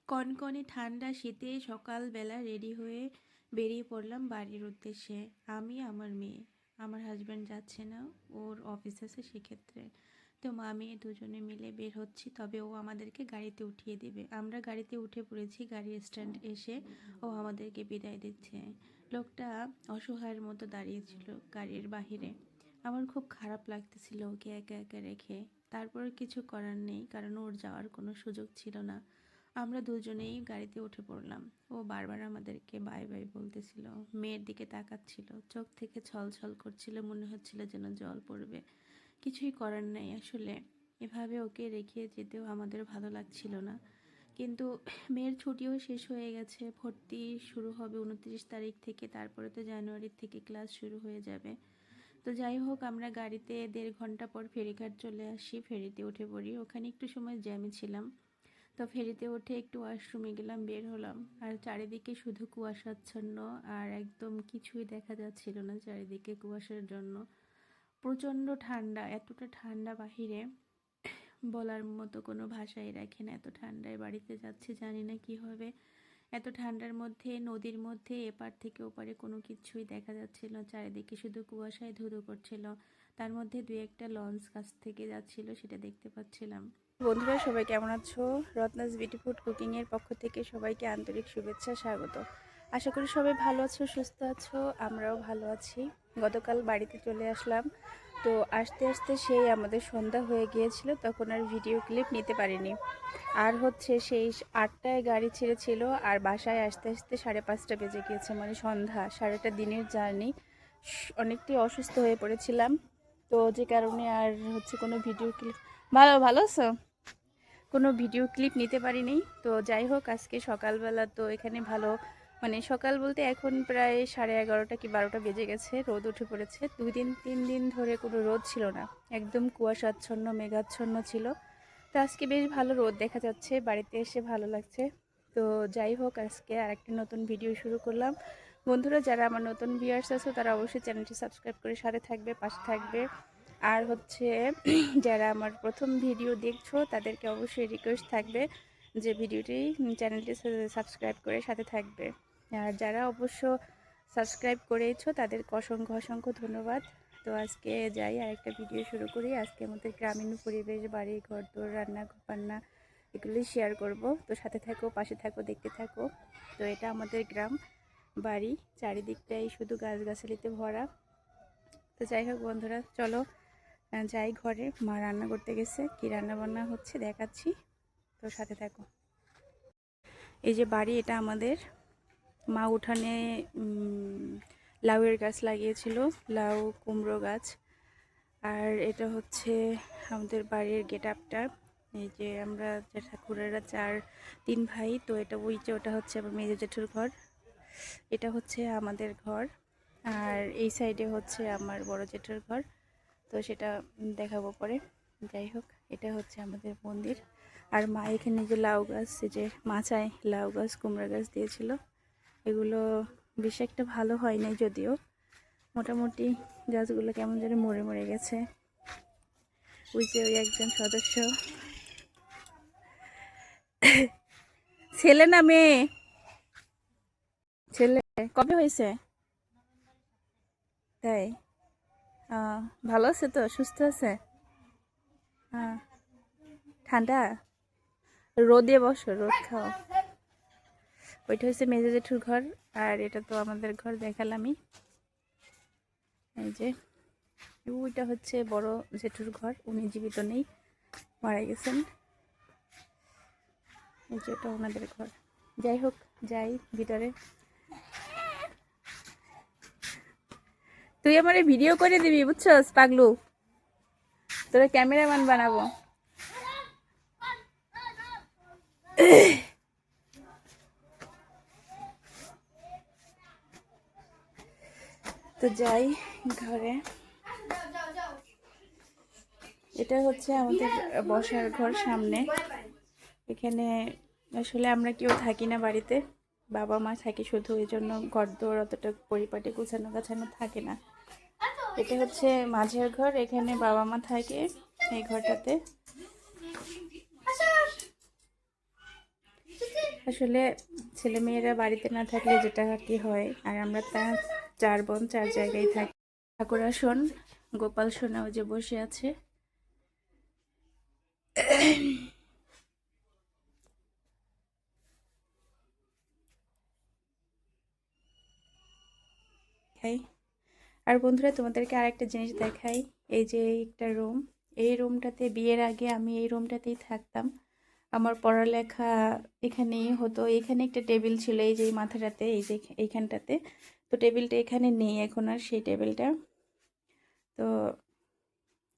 কনকনে ঠান্ডা শীতে সকালবেলা রেডি হয়ে বেরিয়ে পড়লাম বাড়ির উদ্দেশ্যে। আমি, আমার মেয়ে। আমার হাজব্যান্ড যাচ্ছে না, ওর অফিস আছে সেক্ষেত্রে। তো মা মেয়ে দুজনে মিলে বের হচ্ছি, তবে ও আমাদেরকে গাড়িতে উঠিয়ে দেবে। আমরা গাড়িতে উঠে পড়েছি, গাড়ির স্ট্যান্ড এসে ও আমাদেরকে বিদায় দিচ্ছে। লোকটা অসহায়ের মতো দাঁড়িয়েছিল গাড়ির বাহিরে। আমার খুব খারাপ লাগতেছিল ওকে একা একা রেখে। তারপর কিছু করার নেই, কারণ ওর যাওয়ার কোনো সুযোগ ছিল না। আমরা দুজনেই গাড়িতে উঠে পড়লাম। ও বারবার আমাদেরকে বাই বাই বলতেছিল, মেয়ের দিকে তাকাচ্ছিল, চোখ থেকে ছলছল করছিল, মনে হচ্ছিল যেন জল পড়বে। কিছুই করার নেই আসলে। এভাবে ওকে রেখে যেতেও আমাদের ভালো লাগছিল না। কিন্তু মেয়ের ছুটিও শেষ হয়ে গেছে, ভর্তি শুরু হবে 29 তারিখ থেকে, তারপরে তো জানুয়ারির থেকে ক্লাস শুরু হয়ে যাবে। তো যাই হোক, আমরা গাড়িতে 1.5 ঘন্টা পর ফেরিঘাট চলে আসি, ফেরিতে উঠে পড়ি। ওখানে একটু সময় জ্যামে ছিলাম। তো ফেরিতে উঠে একটু ওয়াশরুমে গেলাম, বের হলাম। আর চারিদিকে শুধু কুয়াশাচ্ছন্ন, আর একদম কিছুই দেখা যাচ্ছিল না চারিদিকে কুয়াশার জন্য। প্রচণ্ড ঠান্ডা, এতটা ঠান্ডা বাহিরে বলার মতো কোনো ভাষাই রাখে না। এত ঠান্ডায় বাড়িতে যাচ্ছি, জানি না কি হবে। এত ঠান্ডার মধ্যে নদীর মধ্যে এপার থেকে ওপারে কোনো কিছুই দেখা যাচ্ছিল না, চারিদিকে শুধু কুয়াশায় ধুধু করছিল। তার মধ্যে দুই একটা লঞ্চ কাছ থেকে যাচ্ছিল, সেটা দেখতে পাচ্ছিলাম। বন্ধুরা সবাই কেমন আছো? রত্নাস বিউটি ফুড কুকিংয়ের পক্ষ থেকে সবাইকে আন্তরিক শুভেচ্ছা, স্বাগত। আশা করি সবাই ভালো আছো, সুস্থ আছো। আমরাও ভালো আছি। গতকাল বাড়িতে চলে আসলাম। তো আস্তে আস্তে সেই আমাদের সন্ধ্যা হয়ে গিয়েছিল, তখন আর ভিডিও ক্লিপ নিতে পারিনি। আর হচ্ছে সেই 8টায় গাড়ি ছেড়েছিল, আর বাসায় আসতে আসতে 5:30 বেজে গিয়েছে, মানে সন্ধ্যা। সারাটা দিনের জার্নি, অনেকটাই অসুস্থ হয়ে পড়েছিলাম। তো যে কারণে আর হচ্ছে কোনো ভিডিও ক্লিপ, ভালো আছো, কোনো ভিডিও ক্লিপ নিতে পারিনি। তো যাই হোক, আজকে সকালবেলা তো এখানে ভালো, মানে সকাল বলতে এখন প্রায় 11:30 কি 12টা বেজে গেছে, রোদ উঠে পড়েছে। 2 দিন 3 দিন ধরে কোনো রোদ ছিল না, একদম কুয়াশাচ্ছন্ন মেঘাচ্ছন্ন ছিল। তো আজকে বেশ ভালো রোদ দেখা যাচ্ছে, বাড়িতে এসে ভালো লাগছে। তো যাই হোক, আজকে আরেকটা নতুন ভিডিও শুরু করলাম। বন্ধুরা, যারা আমার নতুন ভিউয়ার্স আছো তারা অবশ্যই চ্যানেলটি সাবস্ক্রাইব করে সাথে থাকবে, পাশে থাকবে। আর হচ্ছে যারা আমার প্রথম ভিডিও দেখছো তাদেরকে অবশ্যই রিকোয়েস্ট থাকবে যে চ্যানেলটি সাবস্ক্রাইব করে সাথে থাকবে। আর যারা অবশ্য সাবস্ক্রাইব করেছো তাদেরকে অসংখ্য অসংখ্য ধন্যবাদ। তো আজকে যাই আরেকটা ভিডিও শুরু করি। আজকে আমাদের গ্রামীণ পরিবেশ, বাড়ি ঘর দোর, রান্না বান্না, এগুলোই শেয়ার করব। তো সাথে থাকো, পাশে থাকো, দেখতে থাকো। তো এটা আমাদের গ্রাম বাড়ি, চারিদিকটাই শুধু গাছগাছালিতে ভরা। তো যাই হোক বন্ধুরা, চলো যাই ঘরে। মা রান্না করতে গেছে, কি রান্না বান্না হচ্ছে দেখাচ্ছি, তো সাথে থাকো। এই যে বাড়ি, এটা আমাদের। মা উঠানে লাউয়ের গাছ লাগিয়েছিল, লাউ কুমড়ো গাছ। আর এটা হচ্ছে আমাদের বাড়ির গেট আপটা। এই যে আমরা ঠাকুরেরা 3 ভাই, তো এটা ওই যে ওটা হচ্ছে আমার মেজো জেঠুর ঘর, এটা হচ্ছে আমাদের ঘর। আর এই সাইডে হচ্ছে আমার বড় জেঠুর ঘর, তো সেটা দেখাবো পরে। যাই হোক, এটা হচ্ছে আমাদের মন্দির। আর মা এখানে যে লাউ গাছ, যে মাচায় লাউ গাছ কুমড়া গাছ দিয়েছিল, এগুলো বেশ একটা ভালো হয় নাই যদিও, মোটামুটি গাছগুলো কেমন যেন মরে মরে গেছে। ওই যে ওই একজন সদস্য, ছেলে না মেয়ে? ছেলে। কবে হয়েছে? তাই? ভালো আছে তো, সুস্থ আছে? হ্যাঁ। ঠান্ডা? রোদে বসো, রোদ খাও। ওইটা হচ্ছে মেজো জেঠুর ঘর, আর এটা তো আমাদের ঘর দেখালামই। এই যে ওইটা হচ্ছে বড় জেঠুর ঘর, উনি জীবিত নেই, মারা গেছেন। এই যে ওটা ওনাদের ঘর। যাই হোক, যাই ভিতরে। তুই আমার ভিডিও করে দিবি, বুঝছস পাগলু? তোরা ক্যামেরাম্যান বানাবো। তো যাই ঘরে। এটা হচ্ছে আমাদের বসার ঘর সামনে। এখানে আসলে আমরা কেউ থাকি না বাড়িতে, বাবা মা থাকি শুধু, এই জন্য ঘর দোর অতটা পরিপাটি গুছানো গাছানো থাকে না। এটা হচ্ছে মাঝের ঘর, এখানে বাবা মা থাকে এই ঘরটাতে। আসলে ছেলেমেয়েরা বাড়িতে না থাকলে যেটা কি হয়, আর আমরা তা 4 বোন 4 জায়গায় থাকি। ঠাকুর আসন গোপাল সোনাও যে বসে আছে। দেখাই। আর বন্ধুরা তোমাদেরকে আরেকটা জিনিস দেখাই। এই যে একটা রুম, এই রুমটাতে বিয়ের আগে আমি এই রুমটাতেই থাকতাম। আমার পড়ালেখা এখানেই হতো। এখানে একটা টেবিল ছিল, এই যে এই মাথাটাতে, এই যে এইখানটাতে। তো টেবিলটা এখানে নেই এখন আর সেই টেবিলটা। তো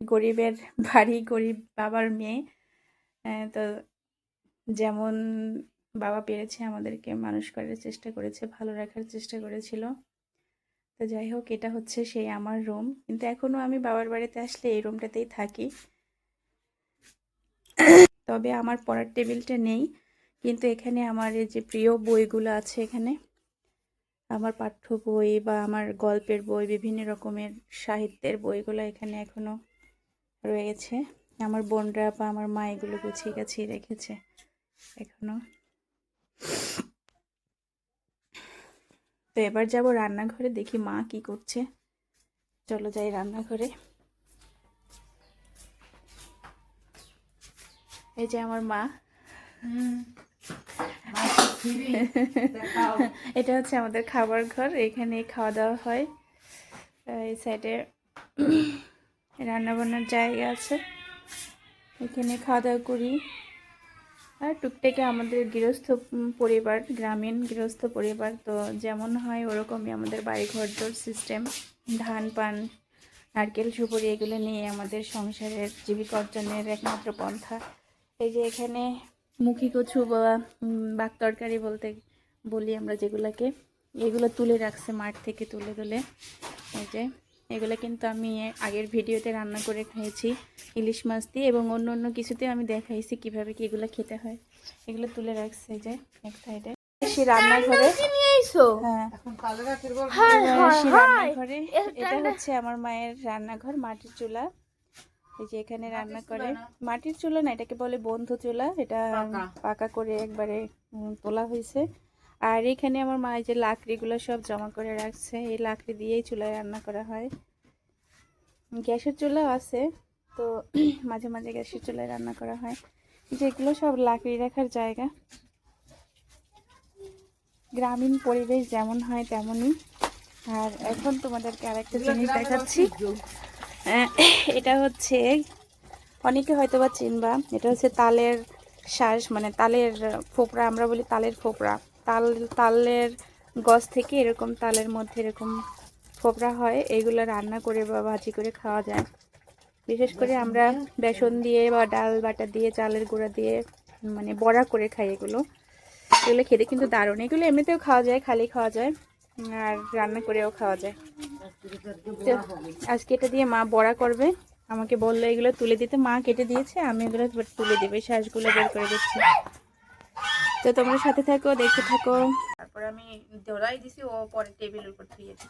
গরিবের বাড়ি, গরিব বাবার মেয়ে। তো যেমন বাবা পেরেছে আমাদেরকে মানুষ করার চেষ্টা করেছে, ভালো রাখার চেষ্টা করেছিল। তো যাই হোক, এটা হচ্ছে সেই আমার রুম। কিন্তু এখনও আমি বাবার বাড়িতে আসলে এই রুমটাতেই থাকি। তবে আমার পড়ার টেবিলটা নেই, কিন্তু এখানে আমার এই যে প্রিয় বইগুলো আছে, এখানে আমার পাঠ্য বই বা আমার গল্পের বই, বিভিন্ন রকমের সাহিত্যের বইগুলো এখানে এখনো রয়েছে। আমার বোনরা বা আমার মা এগুলো গুছিয়ে গাছিয়ে রেখেছে এখনো। তো এবার যাব রান্নাঘরে, দেখি মা কি করছে। চলো যাই রান্নাঘরে। এই যে আমার মা। এটা হচ্ছে আমাদের খাবার ঘর, এখানে খাওয়া দাওয়া হয়। এই সাইডে রান্না বান্নার জায়গা আছে, এখানে খাওয়া দাওয়া করি। আর টুকটাকে আমাদের গৃহস্থ পরিবার, গ্রামীণ গৃহস্থ পরিবার, তো যেমন হয় ওরকমই আমাদের বাড়ি ঘরদোর সিস্টেম। ধান পান নারকেল সুপুরি এগুলো নিয়ে আমাদের সংসারের জীবিকা অর্জনের একমাত্র পন্থা। এই যে এখানে মুখী কচু বা বাক তরকারি বলতে বলি আমরা যেগুলোকে, এগুলো তুলে রাখছে মাঠ থেকে তুলে তুলে। এই যে এগুলো কিন্তু আমি আগের ভিডিওতে রান্না করে খেয়েছি ইলিশ মাছ দিয়ে, এবং অন্য অন্য কিছুতে আমি দেখাইছি কিভাবে কি এগুলো খেতে হয়। এগুলো তুলে রাখছে যে এক সাইডে। রান্নাঘরে, হ্যাঁ রান্নাঘরে, এটা হচ্ছে আমার মায়ের রান্নাঘর, মাটির চুলা। এই যে এখানে রান্না করে, মাটির চুলা না, এটাকে বলে বন্ধু চুলা। এটা পাকা করে একবারে তোলা হয়েছে। আর এখানে আমার মা যে লাকড়িগুলো সব জমা করে রাখছে, এই লাকড়ি দিয়েই চুলায় রান্না করা হয়। গ্যাসের চুলাও আছে, তো মাঝে মাঝে গ্যাসের চুলায় রান্না করা হয়। যেগুলো সব লাকড়ি রাখার জায়গা। গ্রামীণ পরিবেশ যেমন হয় তেমনই। আর এখন তোমাদেরকে আরেকটা জিনিস দেখাচ্ছি। এটা হচ্ছে, অনেকে হয়তো বা চিনবা, এটা হচ্ছে তালের শ্বাস, মানে তালের ফোপড়া, আমরা বলি তালের ফোপড়া। তালের গাছ থেকে এরকম তালের মধ্যে এরকম ফোপড়া হয়, এগুলো রান্না করে বা ভাজি করে খাওয়া যায়। বিশেষ করে আমরা বেসন দিয়ে বা ডাল বাটা দিয়ে, চালের গুঁড়া দিয়ে মানে বড়া করে খাই। এগুলো খেতে কিন্তু দারুণ। এগুলো এমনিতেও খাওয়া যায়, খালি খাওয়া যায়, আর রান্না করেও খাওয়া যায়। তো আজকে এটা দিয়ে মা বড়া করবে, আমাকে বললো এগুলো তুলে দিতে। মা কেটে দিয়েছে, আমি এগুলো তুলে দেবে, শ্বাসগুলো বের করে দিচ্ছি। তো তোমরা সাথে থাকো, দেখতে থাকো। তারপর আমি ধরাই দিছি, ও পরে টেবিলের উপর ধুয়ে দিয়েছি।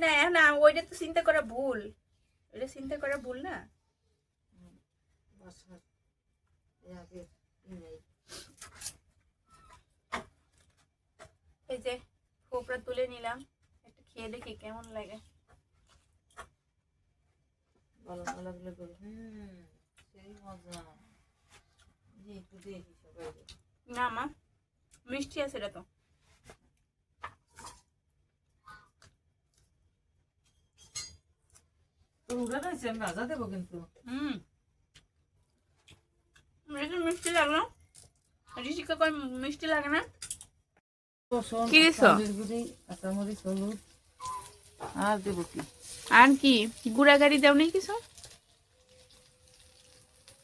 না না, ওইটা তো চিন্তা করা ভুল, এটা চিন্তা করা ভুল না। এই যে কোপড়া তুলে নিলাম, একটু খেয়ে দেখি কেমন লাগে। ভালো লাগলে সেই মজা। না মা, মিষ্টি আছে এটা তো। ভাজা দেবো কিন্তু। মিষ্টি লাগলো, ঋষিকা কয় মিষ্টি লাগে না। কি দিছো? আর দেবো কি? আর কি গুড়া গাড়ি দাও নাই কিছু?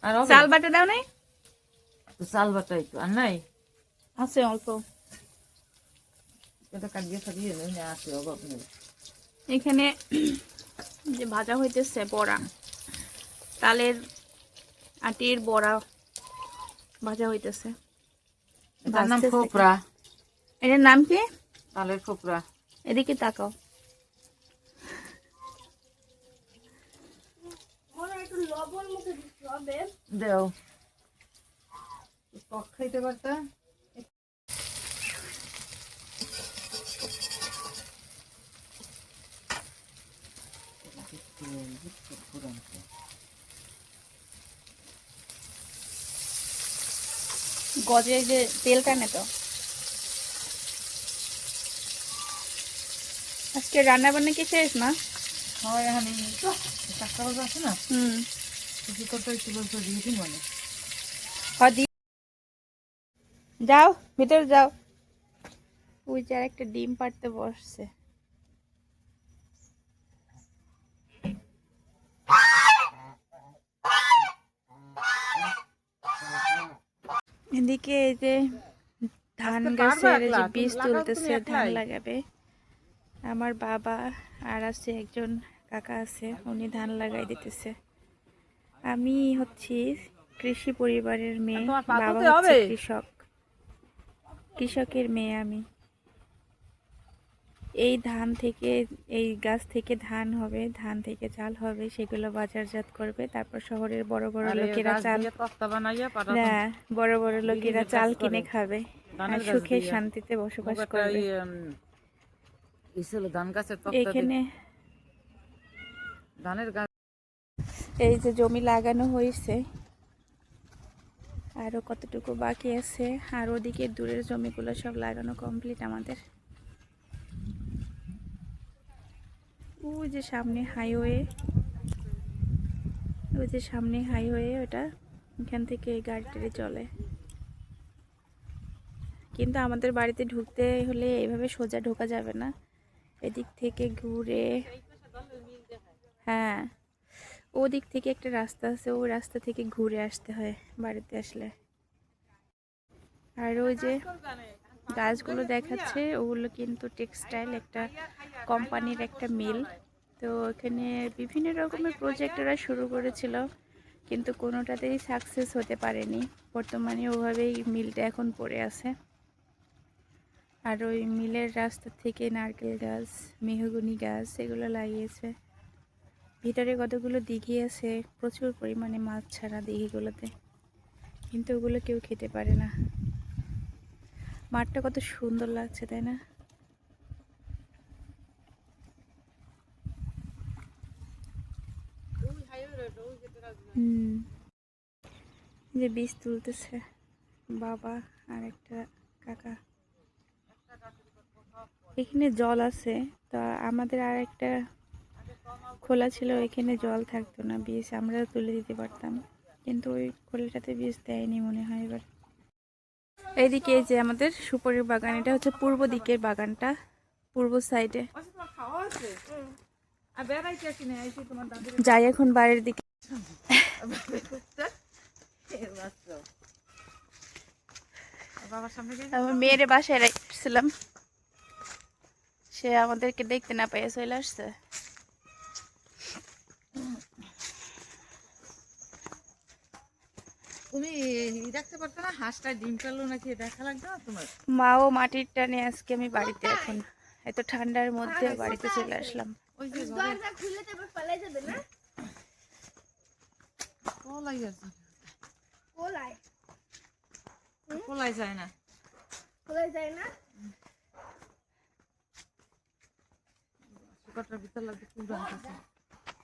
আর চাল বাটা দাও নাই? চাল বাটাই তো আর নাই, আছে অল্প। এটা কাটিয়ে কাটিয়ে আছে অভাব নেই। এখানে যে ভাজা হইতেছে বড়া, তালের আটির বড়া ভাজা হইতেছে। এটার নাম ফোপড়া। এটার নাম কি? তালের ফোকরা। এদিকে তাকাও। দেও টক খাইতে পারতা। গজে যে তেল টানে তো। আজকে রান্না বান্না কি শেষ না? হয় এখন তো 4টা বাজে আছে না, কিছু তরকারি ছিল তো দিয়ে দিই মনে। যাও ভিতরে যাও। ওই যে আর একটা ডিম পাড়তে বসছে। এদিকে এই যে ধান গাছের যে বীজ তুলতেছে, ধান লাগাবে আমার বাবা। আর আছে একজন কাকা আছে, উনি ধান লাগাই দিতেছে। আমি হচ্ছি কৃষি পরিবারের মেয়ে, বাবা হচ্ছে কৃষক, কৃষকের মেয়ে আমি। এই ধান থেকে, এই গাছ থেকে ধান হবে, ধান থেকে চাল হবে, সেগুলো বাজারজাত করবে, তারপর শহরের বড় বড় লোকেরা চাল, হ্যাঁ, বড় বড় লোকেরা চাল কিনে খাবে আর সুখে শান্তিতে বসবাস করবে। এখানে এই যে জমি লাগানো হয়েছে, আরো কতটুকু বাকি আছে, আর ওদিকে দূরের জমিগুলো সব লাগানো কমপ্লিট আমাদের। ওই যে সামনে হাইওয়ে, ওই যে সামনে হাইওয়ে, ওটা এখান থেকে গাড়ি টাড়ি চলে। কিন্তু আমাদের বাড়িতে ঢুকতে হলে এইভাবে সোজা ঢোকা যাবে না, এদিক থেকে ঘুরে, হ্যাঁ ওদিক থেকে একটা রাস্তা আছে, ওই রাস্তা থেকে ঘুরে আসতে হয় বাড়িতে আসলে। আর ওই যে গাছগুলো দেখাচ্ছে, ওগুলো কিন্তু টেক্সটাইল একটা কোম্পানির একটা মিল। তো এখানে বিভিন্ন রকমের প্রজেক্ট ওরা শুরু করেছিল, কিন্তু কোনোটাতেই সাকসেস হতে পারেনি। বর্তমানে ওভাবেই মিলটা এখন পড়ে আছে। আর ওই মিলের রাস্তা থেকে নারকেল গাছ, মেহগনি গাছ এগুলো লাগিয়েছে। ভিতরে কতগুলো দিঘি আছে, প্রচুর পরিমাণে মাছ ছাড়া দিঘিগুলোতে, কিন্তু ওগুলো কেউ খেতে পারে না। মাঠটা কত সুন্দর লাগছে, তাই না? যে বীজ তুলতেছে বাবা আর একটা কাকা। এখানে জল আছে, তা আমাদের আর একটা খোলা ছিল, এখানে জল থাকতো না, বীজ আমরা তুলে দিতে পারতাম, কিন্তু ওই খোলাটাতে বীজ দেয়নি মনে হয় এবার। এইদিকে যে আমাদের সুপারির বাগান, এটা হচ্ছে পূর্ব দিকের বাগানটা, পূর্ব সাইডে। যাই এখন বাড়ির দিকে। আমার মেয়ের বাসায় রাখছিলাম, সে আমাদেরকে দেখতে না পেয়ে চলে আসছে। তুমি রাখতে পারতো না, হাঁসটা ডিম পারলো নাকি দেখা লাগতো না তোমার? মাও মাটির টানে আজকে আমি বাড়িতে, এখন এত ঠান্ডার মধ্যে বাড়িতে চলে আসলাম। ওই যে কোলাই যায় না, কোলাই যায় না, ভিতর লাগবে।